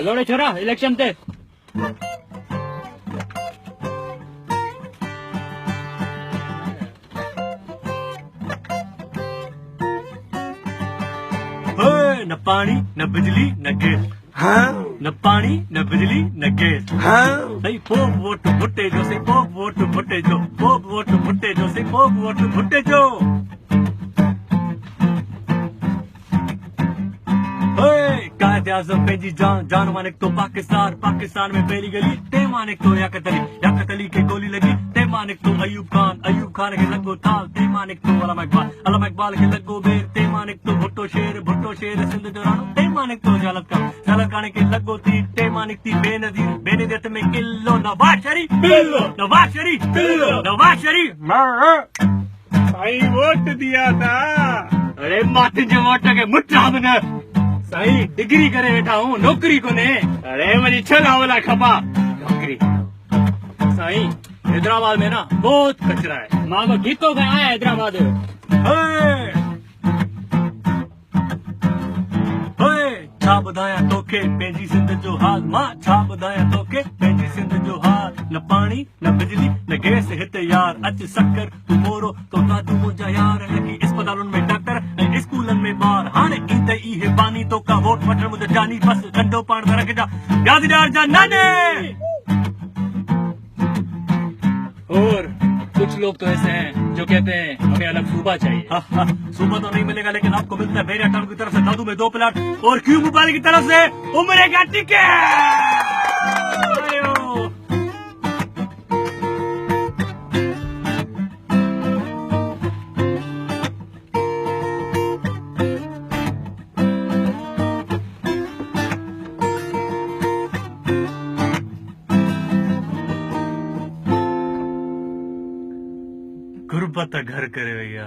Hello रे छोरा election ते न पानी न बिजली न गैस न पानी न बिजली न गैस सही पोप वोट भुट्टे जो से पोप वोट भुट्टे जो पोप वोट भुट्टे जो से पोप वोट भुट्टे जो कायदे आज़म पंहिंजी जान जान मानिक तो पाकिस्तान पाकिस्तान में पहली गली ते मानिक तो याकत अली के गोली लगी ते मानिक तो अयूब खान के लगो ताल ते मानिक तो अलामा इकबाल के लगो बेर ते मानिक तो भुट्टो शेर सिंध जो राणो ते मानिक तो जालत खान के लगो थी ते मानिक थी बेनजीर में किलो नवाज शरीफ भाई वोट दिया था। अरे माथे जो वोट के मुठा बना सही डिग्री करे वेठा हूँ नौकरी को ने। अरे मुझे छला वाला खपा नौकरी सही हैदराबाद में ना बहुत कचरा है। मां को गीतों का आया हैदराबाद छा ॿुधायां तोखे पंहिंजी सिंध जो हाल मां छा ॿुधायां तोखे पंहिंजी सिंध जो हाल न पाणी न बिजली न गैस हिते यार अच सकर तू मोरो तो कादू मुंहिंजा यार लॻी अस्पतालुनि में डॉक्टर ऐं स्कूलनि में ॿार हाणे ईंदे इहे बानी तो का वोट वठण मुंहिंजो जानी बस ठंडो पाण में रखजा यादगार जा नाने। और कुछ लोग तो ऐसे हैं जो कहते हैं हमें अलग सूबा चाहिए। सूबा तो नहीं मिलेगा लेकिन आपको मिलता है मेरे टाउन की तरफ से दादू में 2 प्लाट और क्यूब मोबाइल की तरफ से उम्र का टिकट। गुरबत घर करे भैया।